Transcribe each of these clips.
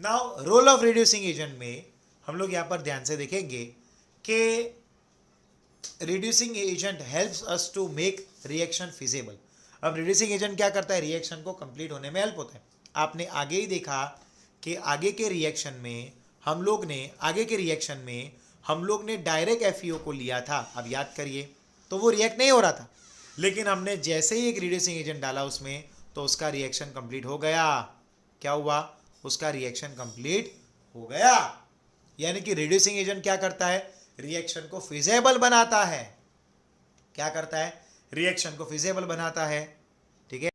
Now role of reducing agent में हम लोग यहाँ पर ध्यान से देखेंगे कि reducing agent helps us to make reaction feasible. अब रिड्यूसिंग एजेंट क्या करता है, रिएक्शन को कंप्लीट होने में हेल्प होता है। आपने आगे ही देखा कि आगे के रिएक्शन में हम लोग ने डायरेक्ट एफईओ को लिया था, अब याद करिए, तो वो रिएक्ट नहीं हो रहा था, लेकिन हमने जैसे ही एक रिड्यूसिंग एजेंट डाला उसमें तो उसका रिएक्शन कंप्लीट हो गया। क्या हुआ, उसका रिएक्शन कंप्लीट हो गया। यानी कि रिड्यूसिंग एजेंट क्या करता है, रिएक्शन को फिजिबल बनाता है। क्या करता है, रिएक्शन को फिजिबल बनाता है। ठीक है।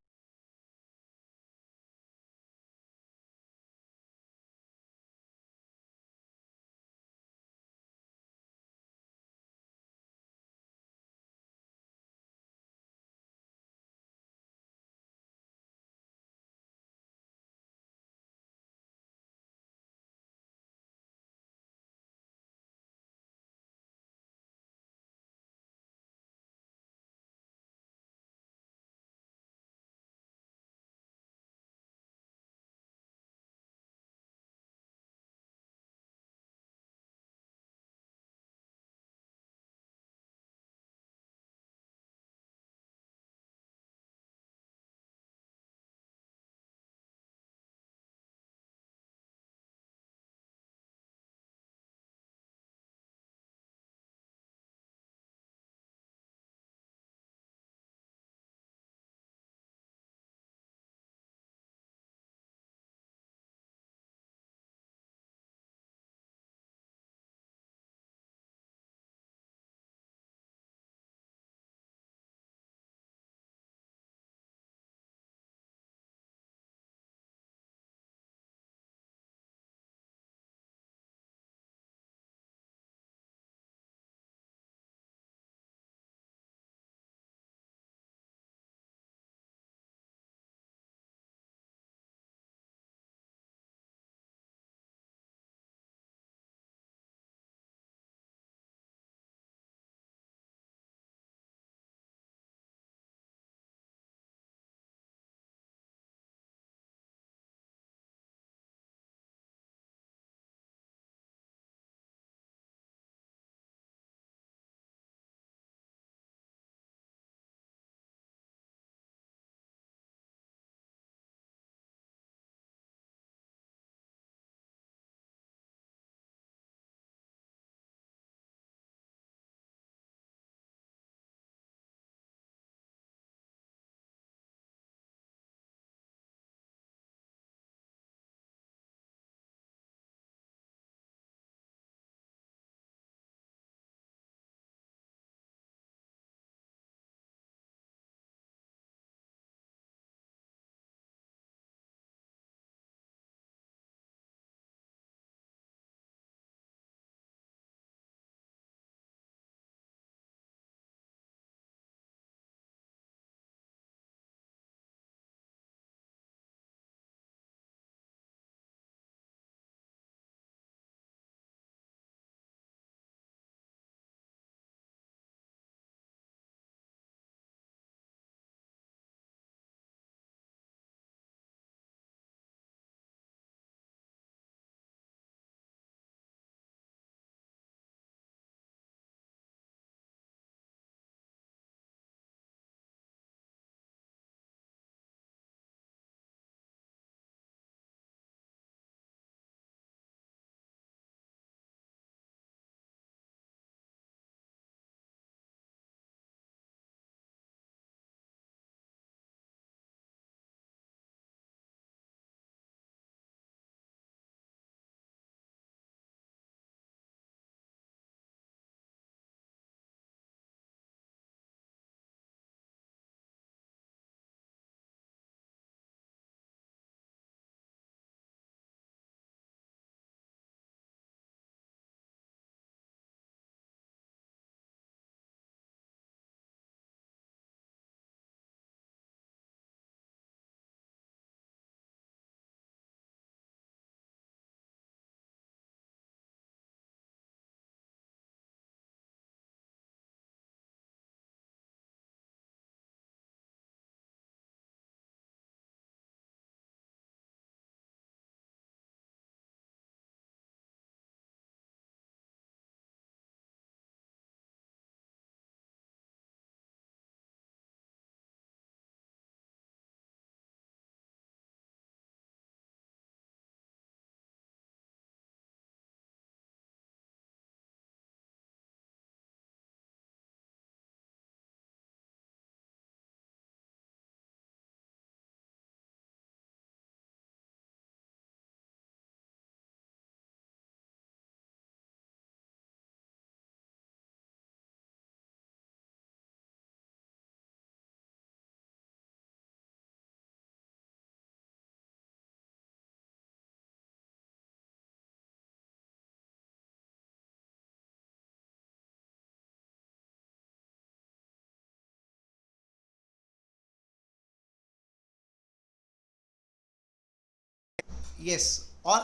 यस। और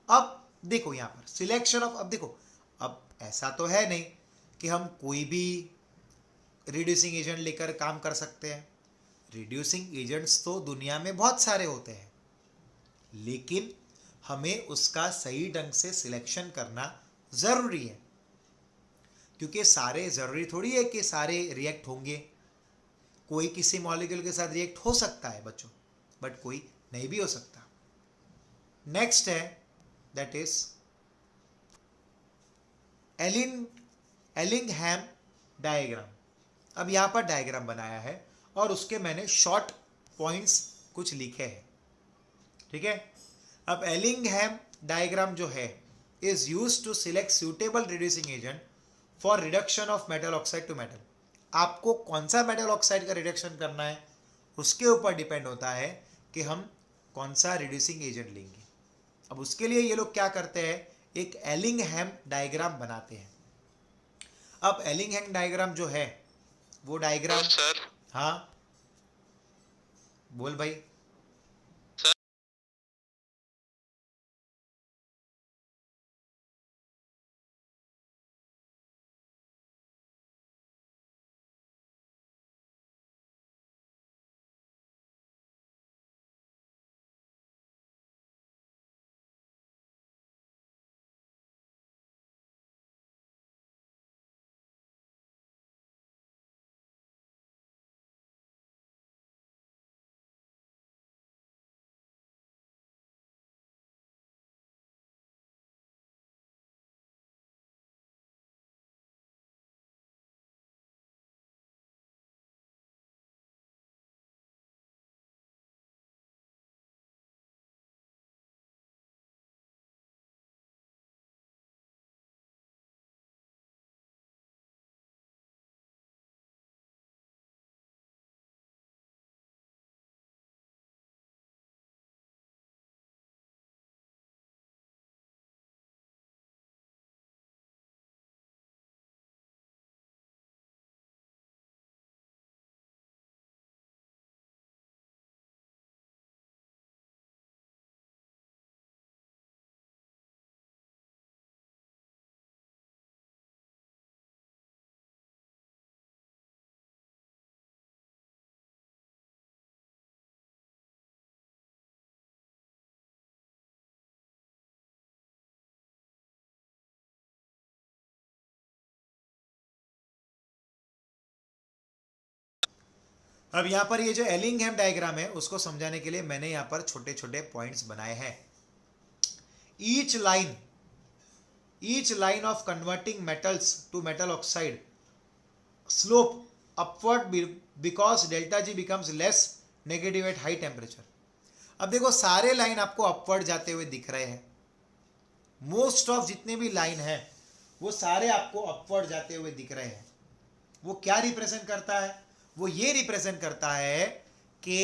अब देखो यहाँ पर सिलेक्शन ऑफ, अब देखो अब ऐसा तो है नहीं कि हम कोई भी रिड्यूसिंग एजेंट लेकर काम कर सकते हैं। रिड्यूसिंग एजेंट्स तो दुनिया में बहुत सारे होते हैं, लेकिन हमें उसका सही ढंग से सिलेक्शन करना ज़रूरी है, क्योंकि सारे ज़रूरी थोड़ी है कि सारे रिएक्ट होंगे। कोई किसी मॉलिक्यूल के साथ रिएक्ट हो सकता है बच्चों, बट कोई नहीं भी हो सकता। नेक्स्ट है दैट इज एलिंगहैम डायग्राम। अब यहाँ पर डायग्राम बनाया है और उसके मैंने शॉर्ट पॉइंट्स कुछ लिखे हैं, ठीक है। अब एलिंगहैम डायग्राम जो है is used to select suitable reducing agent for reduction of metal oxide to metal. आपको कौन सा मेटल ऑक्साइड का रिडक्शन करना है उसके ऊपर डिपेंड होता है कि हम कौन सा रिड्यूसिंग एजेंट लेंगे। अब उसके लिए ये लोग क्या करते हैं, एक एलिंगहैम डायग्राम बनाते हैं। अब एलिंगहैम डायग्राम जो है वो डायग्राम, सर हाँ बोल भाई। अब यहाँ पर ये जो एलिंगहैम डायग्राम है उसको समझाने के लिए मैंने यहाँ पर छोटे छोटे पॉइंट्स बनाए हैं। Each line of converting metals to metal oxide slope upward because delta G becomes less negative at high temperature. अब देखो सारे लाइन आपको अपवर्ड जाते हुए दिख रहे हैं। मोस्ट ऑफ जितने भी लाइन है वो सारे आपको अपवर्ड जाते हुए दिख रहे हैं। वो क्या रिप्रेजेंट करता है, वो ये रिप्रेजेंट करता है कि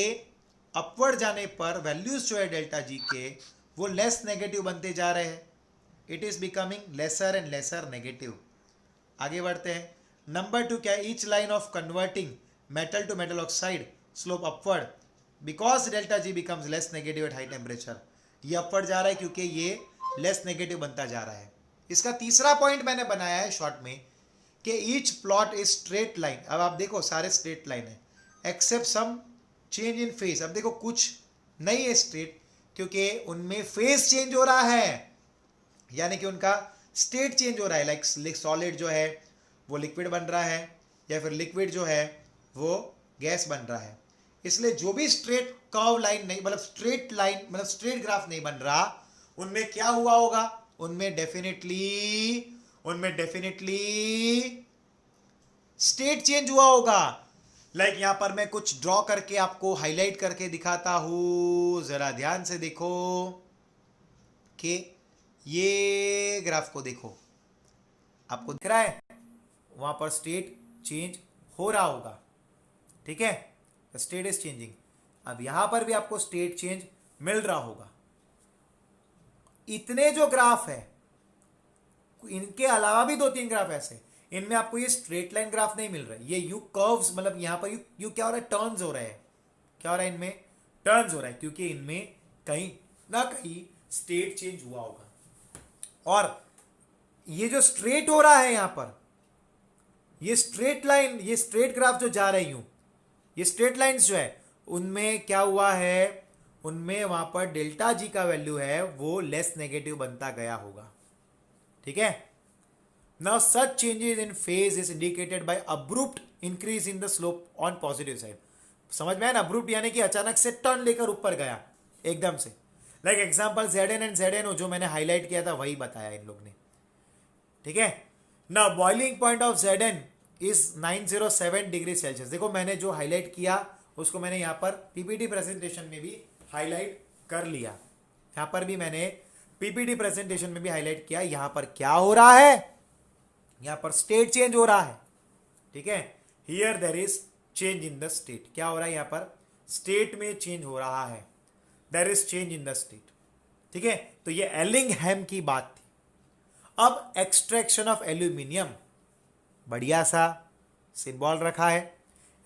अपवर्ड जाने पर वैल्यूज जो है डेल्टा जी के वो लेस नेगेटिव बनते जा रहे हैं। It is becoming lesser and lesser negative. आगे बढ़ते हैं। नंबर 2 क्या है, each line of converting metal to metal oxide slope upward because delta G becomes less negative at high temperature. ये अपवर्ड जा रहा है क्योंकि ये लेस नेगेटिव बनता जा रहा है। इसका तीसरा पॉइंट मैंने बनाया है शॉर्ट में कि each plot is straight line. अब आप देखो सारे स्ट्रेट लाइन है except some change in phase. अब देखो कुछ नहीं है स्ट्रेट क्योंकि उनमें फेस चेंज हो रहा है, यानी कि उनका स्टेट चेंज हो रहा है। लाइक सॉलिड जो है वो लिक्विड बन रहा है या फिर लिक्विड जो है वो गैस बन रहा है। इसलिए जो भी स्ट्रेट कर्व लाइन नहीं, मतलब स्ट्रेट लाइन, मतलब स्ट्रेट ग्राफ नहीं बन रहा, उनमें क्या हुआ होगा, उनमें डेफिनेटली स्टेट चेंज हुआ होगा। लाइक यहां पर मैं कुछ ड्रॉ करके आपको हाईलाइट करके दिखाता हूं, जरा ध्यान से देखो कि ये ग्राफ को देखो, आपको दिख रहा है वहां पर स्टेट चेंज हो रहा होगा, ठीक है, स्टेट इज चेंजिंग। अब यहां पर भी आपको स्टेट चेंज मिल रहा होगा। इतने जो ग्राफ है, इनके अलावा भी 2-3 ग्राफ ऐसे, इनमें आपको ये स्ट्रेट लाइन ग्राफ नहीं मिल रहा है। ये यू कर्व्स, मतलब यहां पर यू क्या हो रहा है, टर्न्स हो रहे हैं। क्या हो रहा है, इनमें टर्न्स हो रहा है, क्योंकि इनमें कहीं ना कहीं स्टेट चेंज हुआ होगा। और ये जो स्ट्रेट हो रहा है यहां पर, ये स्ट्रेट लाइन, ये स्ट्रेट ग्राफ जो जा रही हूं, ये स्ट्रेट लाइंस जो है उनमें क्या हुआ है, उनमें वहां पर डेल्टा जी का वैल्यू है वो लेस नेगेटिव बनता गया होगा। ठीक है। Now such changes in phase is indicated by abrupt increase in the slope on positive side. समझ में आया ना? अब्रुप्ट यानी कि अचानक से टर्न लेकर ऊपर गया एकदम से। Like example ZN and ZNO जो मैंने हाईलाइट किया था वही बताया इन लोग ने। ठीक है ना। Boiling point of ZN is 907 degree Celsius. देखो मैंने जो हाईलाइट किया उसको मैंने यहां पर पीपीटी प्रेजेंटेशन में भी हाईलाइट कर लिया। यहां पर भी मैंने पीपीटी प्रेजेंटेशन में भी हाईलाइट किया। यहां पर क्या हो रहा है, यहां पर स्टेट चेंज हो रहा है। ठीक है। Here there is change in the state. क्या हो रहा है यहां पर? स्टेट में चेंज हो रहा है। There is change in the state. ठीक है। तो ये एलिंगहैम की बात थी। अब एक्सट्रैक्शन ऑफ एल्यूमिनियम, बढ़िया सा सिंबल रखा है।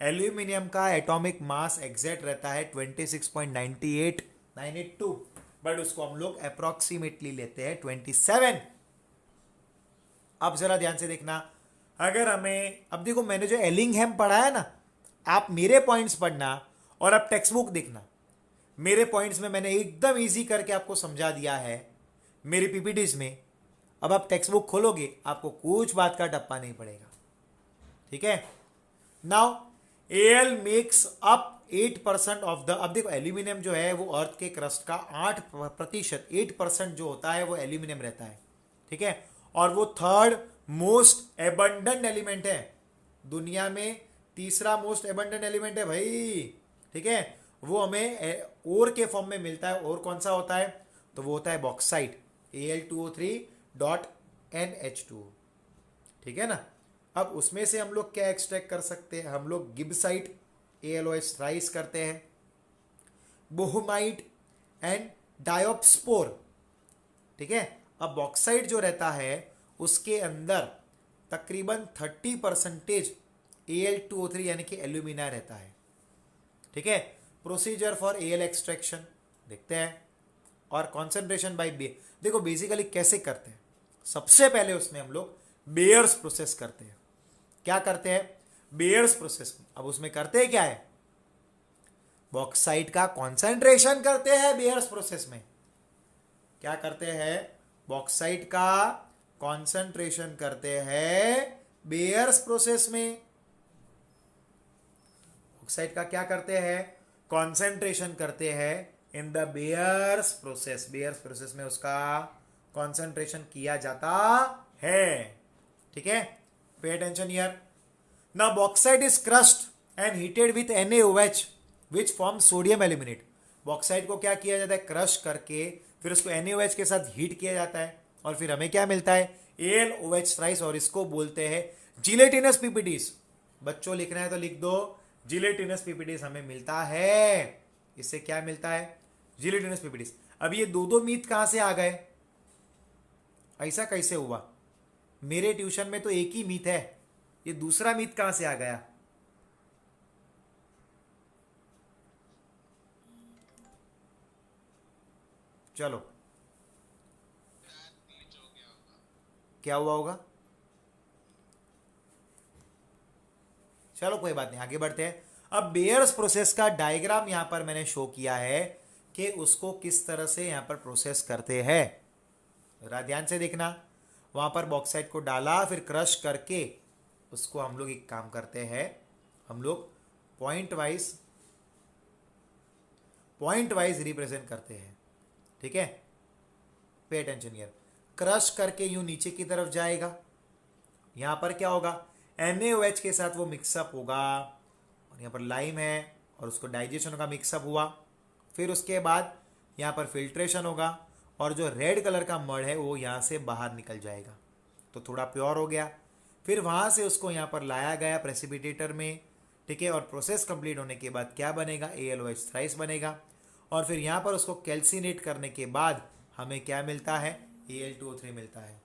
एल्यूमिनियम का एटॉमिक मास एग्जैक्ट रहता है 26.98982, बट उसको हम लोग अप्रोक्सीमेटली लेते हैं 27। अब जरा ध्यान से देखना, अगर हमें, अब देखो मैंने जो एलिंगहैम पढ़ा है ना, आप मेरे पॉइंट्स पढ़ना और अब टेक्स्ट बुक देखना। मेरे पॉइंट्स में मैंने एकदम इजी करके आपको समझा दिया है मेरी पीपीटीज में। अब आप टेक्स्ट बुक खोलोगे आपको कुछ बात का टप्पा नहीं पड़ेगा। ठीक है। Now L makes up 8% of the, अब देखो एल्यूमिनियम जो है वो अर्थ के क्रस्ट का 8%, 8% जो होता है वो एल्यूमिनियम रहता है। ठीक है। और वो थर्ड मोस्ट एबंडेंट एलिमेंट है दुनिया में, तीसरा मोस्ट एबंडेंट एलिमेंट है भाई। ठीक है। वो हमें ओर के फॉर्म में मिलता है। और कौन सा होता है? तो वो होता है बॉक्साइट, Al2O3.NH2। ठीक है ना। अब उसमें से हम लोग क्या एक्सट्रैक्ट कर सकते हैं? हम लोग गिब्साइट AlOH थ्राइस करते हैं, बोहोमाइट एंड डायोप्सपोर। ठीक है। अब बॉक्साइट जो रहता है उसके अंदर तकरीबन 30% Al2O3 यानी कि एल्यूमिना रहता है। ठीक है। प्रोसीजर फॉर Al एक्सट्रैक्शन देखते हैं। और कॉन्सेंट्रेशन बाय देखो बेसिकली कैसे करते हैं। सबसे पहले उसमें हम लोग बेयर्स प्रोसेस करते हैं। क्या करते हैं? बेयर्स प्रोसेस में। अब उसमें करते हैं क्या है? बॉक्साइट का कॉन्सेंट्रेशन करते हैं बेयर्स प्रोसेस में। क्या करते हैं? बॉक्साइट का कॉन्सेंट्रेशन करते हैं बेयर्स प्रोसेस में। बॉक्साइट का क्या करते हैं? कॉन्सेंट्रेशन करते हैं in the bears process. Bears process में उसका कॉन्सेंट्रेशन किया जाता है। ठीक है। Pay attention here. Now bauxite is crushed and heated with NaOH which form sodium aluminate. Bauxite को क्या किया जाता है? क्रश करके फिर उसको NaOH के साथ हीट किया जाता है और फिर हमें क्या मिलता है? AlOH thrice. और इसको बोलते हैं जिलेटिनस पीपीटीज। बच्चों लिखना है तो लिख दो, जिलेटिनस पीपीटीज हमें मिलता है। इससे क्या मिलता है? Gelatinous PPTs. अब ये दो मीथ कहां से आ गए? ऐसा कैसे हुआ? मेरे ट्यूशन में तो एक ही मीथ है, ये दूसरा मीथ कहां से आ गया? चलो क्या हुआ होगा? चलो कोई बात नहीं, आगे बढ़ते हैं। अब बेयर्स प्रोसेस का डायग्राम यहां पर मैंने शो किया है कि उसको किस तरह से यहां पर प्रोसेस करते हैं। जरा ध्यान से देखना। वहां पर बॉक्साइट को डाला, फिर क्रश करके उसको हम लोग एक काम करते हैं, हम लोग पॉइंट वाइज रिप्रेजेंट करते हैं। ठीक है। Pay attention here. क्रश करके यूं नीचे की तरफ जाएगा। यहां पर क्या होगा? NaOH के साथ वो मिक्सअप होगा और यहाँ पर लाइम है और उसको डाइजेशन का मिक्सअप हुआ। फिर उसके बाद यहाँ पर फिल्ट्रेशन होगा और जो रेड कलर का मड है वो यहाँ से बाहर निकल जाएगा, तो थोड़ा प्योर हो गया। फिर वहाँ से उसको यहाँ पर लाया गया प्रेसिपिटेटर में। ठीक है। और प्रोसेस कंप्लीट होने के बाद क्या बनेगा? AlOH थ्राइस बनेगा। और फिर यहाँ पर उसको कैल्सिनेट करने के बाद हमें क्या मिलता है? Al2O3 मिलता है।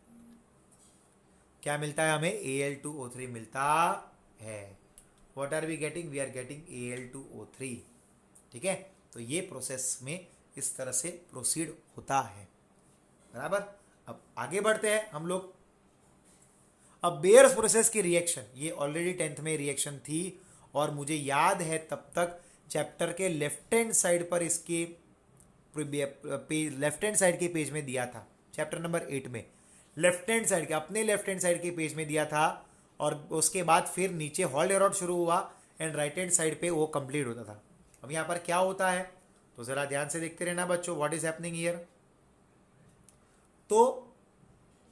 क्या मिलता है हमें? Al2O3 मिलता है। What are we getting? We are getting Al2O3। ठीक है। तो ये प्रोसेस में इस तरह से प्रोसीड होता है। बराबर। अब आगे बढ़ते हैं हम लोग। अब बेयर्स प्रोसेस की रिएक्शन, ये ऑलरेडी 10th में रिएक्शन थी और मुझे याद है तब तक चैप्टर के लेफ्ट हैंड साइड पर इसकी लेफ्ट हैंड साइड के पेज में दिया था, चैप्टर नंबर 8 में लेफ्ट हैंड साइड के, अपने लेफ्ट हैंड साइड के पेज में दिया था। और उसके बाद फिर नीचे हॉल्ट हेरोल्ड शुरू हुआ एंड राइट हैंड साइड पे वो कंप्लीट होता था। अब यहाँ पर क्या होता है तो ज़रा ध्यान से देखते रहना बच्चों, व्हाट इज हैपनिंग हियर। तो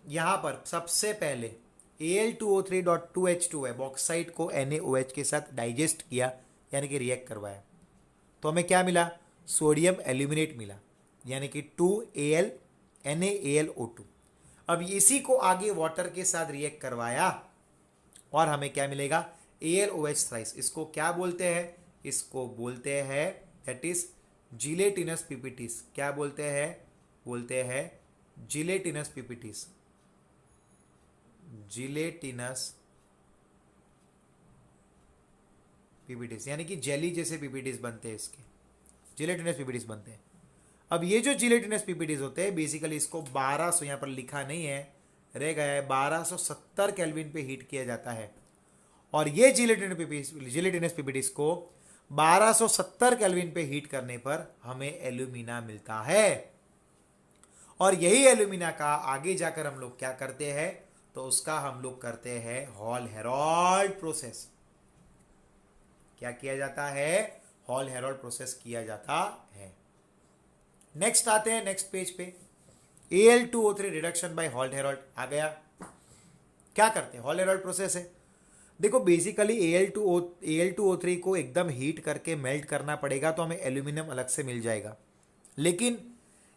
यहाँ पर सबसे पहले Al2O3.2H2 है, बॉक्साइट को NaOH के साथ डाइजेस्ट किया यानी कि रिएक्ट करवाया, तो हमें क्या मिला, सोडियम एल्यूमिनेट मिला यानी कि 2Al NaAlO2। अब इसी को आगे वाटर के साथ रिएक्ट करवाया और हमें क्या मिलेगा, AlOH थ्राइस। इसको क्या बोलते हैं, इसको बोलते हैं दैट इज जिलेटिनस पीपीटीज। क्या बोलते हैं जिलेटिनस पीपीटीज, जिलेटिनस पीपीटीज यानी कि जेली जैसे पीपीटीज बनते हैं, इसके जिलेटिनस पीपीटीज बनते हैं। अब ये जो जिलेटिनस पीपीटीज होते हैं बेसिकली इसको 1200, यहाँ पर लिखा नहीं है रह गया है, 1270 केल्विन पे हीट किया जाता है। और ये जिलेटिनस पीपीटीज को 1270 केल्विन पे हीट करने पर हमें एल्यूमिना मिलता है। और यही एल्यूमिना का आगे जाकर हम लोग क्या करते हैं तो उसका हम लोग करते हैं हॉल हेरोल्ड प्रोसेस। क्या किया जाता है, हॉल हेरोल्ड प्रोसेस किया जाता है। नेक्स्ट आते हैं नेक्स्ट पेज पे, Al2O3 reduction by Hall Heroult आ गया। क्या करते हैं, हॉल हेरोल्ड प्रोसेस है। देखो बेसिकली Al2O3 को एकदम हीट करके मेल्ट करना पड़ेगा तो हमें एल्यूमिनियम अलग से मिल जाएगा, लेकिन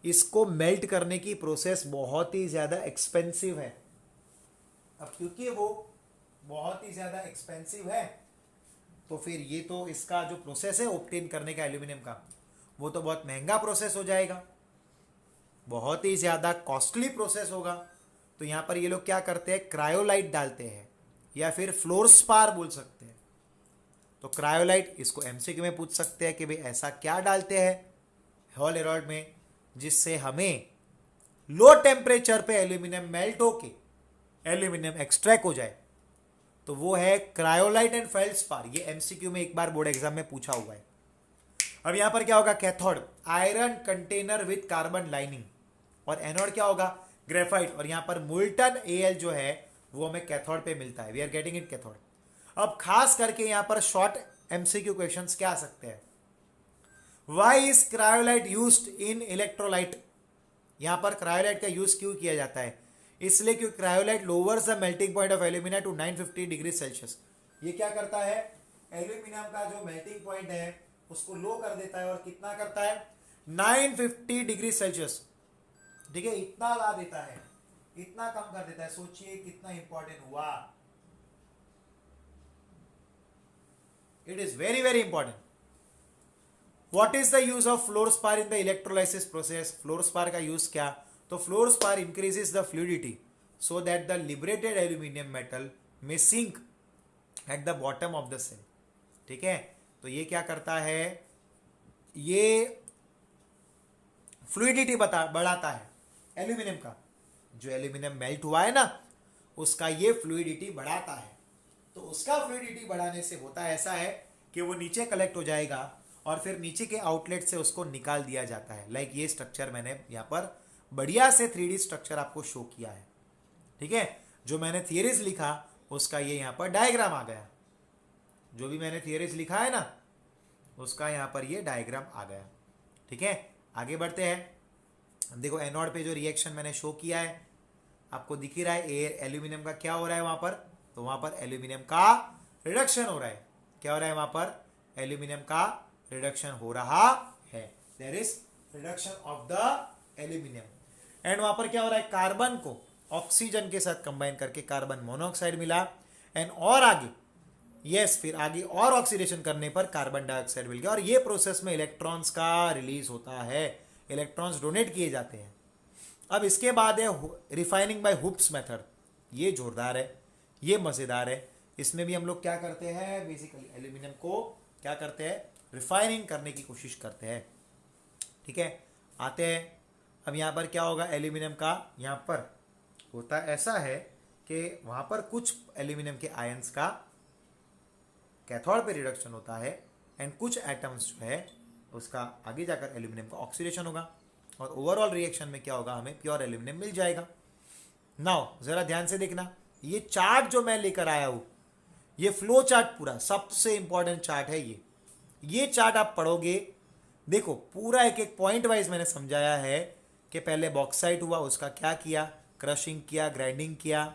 इसको मेल्ट करने की प्रोसेस बहुत ही ज़्यादा एक्सपेंसिव है। अब क्योंकि वो बहुत ही ज़्यादा एक्सपेंसिव है तो फिर ये तो इसका जो प्रोसेस है ऑब्टेन करने का एल्यूमिनियम का, वो तो बहुत महंगा प्रोसेस हो जाएगा, बहुत ही ज़्यादा कॉस्टली प्रोसेस होगा। तो यहाँ पर ये लोग क्या करते हैं, क्रायोलाइट डालते हैं या फिर फ्लोरस्पार बोल सकते हैं। तो क्रायोलाइट, इसको एमसीक्यू में पूछ सकते हैं कि भाई ऐसा क्या डालते हैं हॉल हेरोल्ड में जिससे हमें लो टेम्परेचर पे एल्यूमिनियम मेल्ट होके एल्यूमिनियम एक्सट्रैक्ट हो जाए, तो वो है क्रायोलाइट एंड फेल्डस्पार। ये एमसीक्यू में एक बार बोर्ड एग्जाम में पूछा हुआ है। अब यहां पर क्या होगा, cathode iron container with carbon lining, और एनोड क्या होगा, ग्रेफाइट। और यहां पर मोल्टन Al जो है वो हमें कैथोड पे मिलता है, we are getting it cathode. अब खास करके यहां पर शॉर्ट एमसीक्यू क्वेश्चंस क्या आ सकते हैं, why is cryolite used in electrolyte. यहां पर क्रायोलाइट का यूज क्यों किया जाता है, इसलिए क्योंकि cryolite lowers the melting point of alumina to 950 degree Celsius. ये क्या करता है, एल्यूमिनियम का जो मेल्टिंग पॉइंट है उसको लो कर देता है, और कितना करता है, 950 डिग्री सेल्सियस। ठीक है, इतना ला देता है, इतना कम कर देता है। सोचिए कितना इंपॉर्टेंट हुआ, it is very very important. What is the use of fluorspar in the electrolysis process? Fluorspar का यूज क्या, तो fluorspar increases the fluidity so that the liberated aluminum metal may sink at the bottom of the cell। ठीक है, तो ये क्या करता है, ये फ्लूइडिटी बढ़ाता है एल्यूमिनियम का। जो एल्यूमिनियम मेल्ट हुआ है ना उसका ये फ्लूइडिटी बढ़ाता है। तो उसका फ्लूइडिटी बढ़ाने से होता ऐसा है कि वो नीचे कलेक्ट हो जाएगा और फिर नीचे के आउटलेट से उसको निकाल दिया जाता है। लाइक ये स्ट्रक्चर मैंने यहाँ पर बढ़िया से 3D स्ट्रक्चर आपको शो किया है। ठीक है, जो मैंने थियरीज लिखा उसका ये यहाँ पर डायग्राम आ गया, जो भी मैंने थियरीज लिखा है ना उसका यहाँ पर ये डायग्राम आ गया। ठीक है, आगे बढ़ते हैं। देखो एनोड पे जो रिएक्शन मैंने शो किया है आपको दिख ही रहा है, एल्यूमिनियम का क्या हो रहा है वहाँ पर, तो वहाँ पर एल्यूमिनियम का रिडक्शन हो रहा है। क्या हो रहा है वहाँ पर, एल्यूमिनियम का रिडक्शन हो रहा है, there is reduction of the aluminium. And वहां पर क्या हो रहा है, कार्बन को ऑक्सीजन के साथ कंबाइन करके कार्बन मोनोऑक्साइड मिला। एंड और आगे फिर आगे और ऑक्सीडेशन करने पर कार्बन डाइऑक्साइड मिल गया, और ये प्रोसेस में इलेक्ट्रॉन्स का रिलीज होता है, इलेक्ट्रॉन्स डोनेट किए जाते हैं। अब इसके बाद है रिफाइनिंग बाय हुप्स मेथड। ये जोरदार है, ये मजेदार है। इसमें भी हम लोग क्या करते हैं, बेसिकली एल्यूमिनियम को क्या करते हैं, रिफाइनिंग करने की कोशिश करते हैं। ठीक है, आते हैं। अब यहाँ पर क्या होगा, एल्यूमिनियम का यहाँ पर होता ऐसा है कि वहाँ पर कुछ एल्यूमिनियम के आयंस का कैथोड पे रिडक्शन होता है एंड कुछ एटम्स जो है उसका आगे जाकर एल्यूमिनियम का ऑक्सीडेशन होगा और ओवरऑल रिएक्शन में क्या होगा, हमें प्योर एल्यूमिनियम मिल जाएगा। नाउ जरा ध्यान से देखना, ये चार्ट जो मैं लेकर आया हूं, ये फ्लो चार्ट पूरा सबसे इंपॉर्टेंट चार्ट है। ये चार्ट आप पढ़ोगे, देखो पूरा एक एक पॉइंट वाइज मैंने समझाया है कि पहले बॉक्साइट हुआ, उसका क्या किया, क्रशिंग किया, ग्राइंडिंग किया,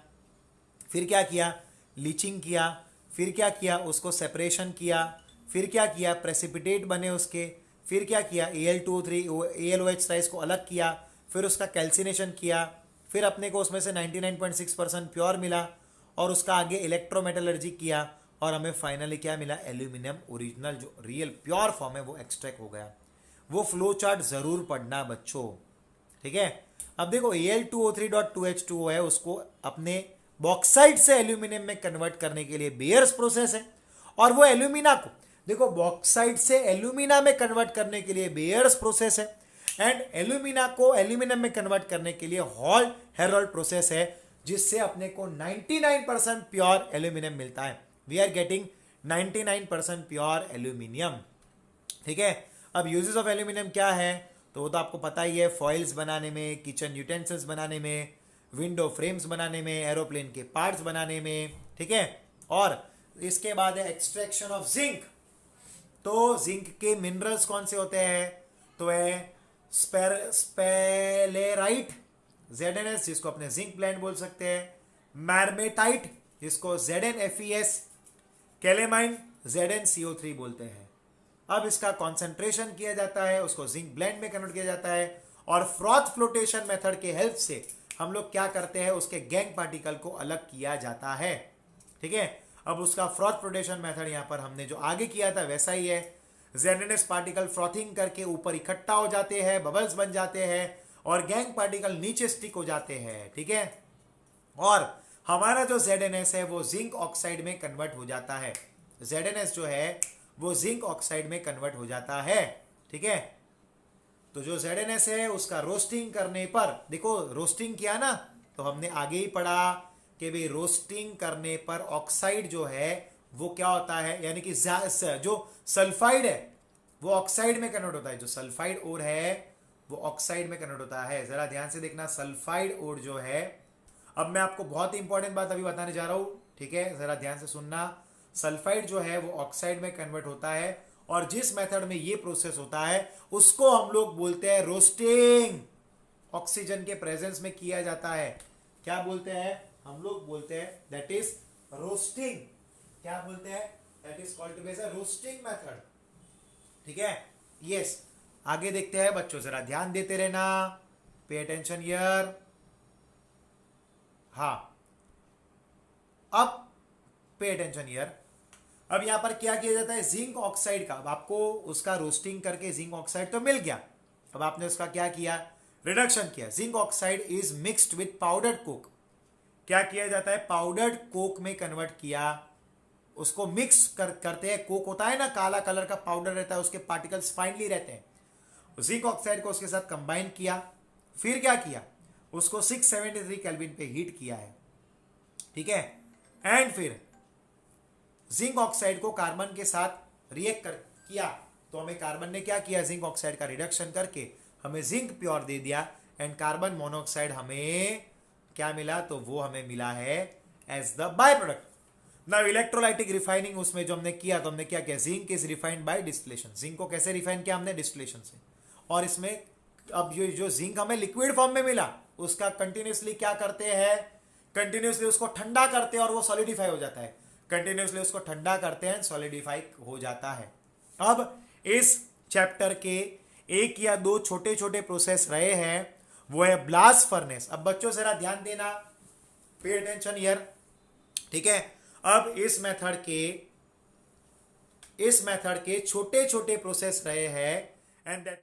फिर क्या किया, लीचिंग किया, फिर क्या किया, उसको सेपरेशन किया, फिर क्या किया, प्रेसिपिटेट बने उसके, फिर क्या किया, Al2O3 AlOH को अलग किया, फिर उसका कैल्सिनेशन किया, फिर अपने को उसमें से 99.6% प्योर मिला और उसका आगे इलेक्ट्रोमेटलर्जी किया और हमें फाइनली क्या मिला, एल्यूमिनियम ओरिजिनल जो रियल प्योर फॉर्म है वो एक्सट्रैक्ट हो गया। वो फ्लो चार्ट जरूर पढ़ना बच्चों, ठीक है। अब देखो Al2O3.2H2O है, उसको अपने बॉक्साइट से एल्यूमिनियम में कन्वर्ट करने के लिए बेयर्स प्रोसेस है और वो एल्यूमिना को देखो बॉक्साइट से एल्यूमिना में कन्वर्ट करने के लिए बेयर्स प्रोसेस है एंड एल्यूमिना को एल्यूमिनियम में कन्वर्ट करने के लिए हॉल हेरोल्ड प्रोसेस है, जिससे अपने को 99% प्योर एल्यूमिनियम मिलता है। We are getting 99% pure aluminium, ठीक है। अब यूजेस ऑफ एल्यूमिनियम क्या है, तो वो तो आपको पता ही है, फॉइल्स बनाने में, किचन यूटेंसिल्स बनाने में, विंडो फ्रेम्स बनाने में, एरोप्लेन के पार्ट्स बनाने में, ठीक है। और इसके बाद है एक्सट्रैक्शन ऑफ जिंक। तो जिंक के मिनरल्स कौन से होते हैं, तो है स्पेलेराइट ZnS, जिसको अपने जिंक ब्लेंड बोल सकते हैं, मैर्मेटाइट जिसको ZnFeS, कैलेमाइन ZnCO3 बोलते हैं। अब इसका कॉन्सेंट्रेशन किया जाता है, उसको जिंक ब्लेंड में कन्वर्ट किया जाता है और फ्रॉथ फ्लोटेशन मेथड के हेल्प से हम लोग क्या करते हैं, उसके गैंग पार्टिकल को अलग किया जाता है, ठीक है। अब उसका फ्रॉथ फ्लोटेशन मेथड यहां पर हमने जो आगे किया था वैसा ही है। ZnS पार्टिकल फ्रॉथिंग करके ऊपर इकट्ठा हो जाते हैं, बबल्स बन जाते हैं और गैंग पार्टिकल नीचे स्टिक हो जाते हैं, ठीक है। और हमारा जो ZnS है वो जिंक ऑक्साइड में कन्वर्ट हो जाता है। ZnS जो है वो जिंक ऑक्साइड में कन्वर्ट हो जाता है, ठीक है। तो जो ZnS है उसका रोस्टिंग करने पर, देखो रोस्टिंग किया ना, तो हमने आगे ही पढ़ा कि भाई रोस्टिंग करने पर ऑक्साइड जो है वो क्या होता है, यानी कि जो सल्फाइड है वो ऑक्साइड में कन्वर्ट होता है, जो सल्फाइड ओर है वो ऑक्साइड में कन्वर्ट होता है। जरा ध्यान से देखना, सल्फाइड ओर जो है, अब मैं आपको बहुत ही इंपॉर्टेंट बात अभी बताने जा रहा हूं, ठीक है, जरा ध्यान से सुनना। सल्फाइड जो है वो ऑक्साइड में कन्वर्ट होता है और जिस मेथड में ये प्रोसेस होता है उसको हम लोग बोलते हैं रोस्टिंग। ऑक्सीजन के प्रेजेंस में किया जाता है, क्या बोलते हैं हम लोग, बोलते हैं दैट इज रोस्टिंग। क्या बोलते हैं, that is called to be as a roasting method, ठीक है। यस, आगे देखते हैं बच्चों, जरा ध्यान देते रहना, पे अटेंशन हियर। हाँ, अब पे अटेंशन हियर। अब यहां पर क्या किया जाता है, जिंक ऑक्साइड का, अब आपको उसका रोस्टिंग करके जिंक ऑक्साइड तो मिल गया, अब आपने उसका क्या किया, रिडक्शन किया। Zinc oxide is mixed with powdered Coke, क्या किया जाता है, पाउडर्ड कोक में कन्वर्ट किया, उसको मिक्स करते हैं। कोक होता है ना, काला कलर का पाउडर रहता है, उसके पार्टिकल्स फाइनली रहते हैं। जिंक ऑक्साइड को उसके साथ कंबाइन किया, फिर क्या किया, उसको 673 केल्विन पे हीट किया है, ठीक है। एंड फिर जिंक ऑक्साइड को कार्बन के साथ रिएक्ट किया, तो हमें कार्बन ने क्या किया, जिंक ऑक्साइड का रिडक्शन करके हमें जिंक प्योर दे दिया एंड कार्बन मोनोऑक्साइड हमें क्या मिला, तो वो हमें मिला है as the by product. Now electrolytic refining उसमें जो हमने किया, तो हमने क्या किया, zinc is refined by distillation. Zinc को कैसे रिफाइन किया हमने, डिस्टिलेशन से। और इसमें अब जो जिंक हमें लिक्विड फॉर्म में मिला उसका कंटिन्यूसली क्या करते हैं, कंटिन्यूसली उसको ठंडा करते हैं और वो सॉलिडिफाई हो जाता है। कंटिन्यूसली उसको ठंडा करते हैं, सॉलिडिफाई हो जाता है। अब इस चैप्टर के एक या दो छोटे छोटे प्रोसेस रहे हैं, वो है ब्लास्ट फर्नेस। अब बच्चों जरा ध्यान देना, पे अटेंशन हियर, ठीक है। अब इस मेथड के छोटे छोटे प्रोसेस रहे हैं एंड दैट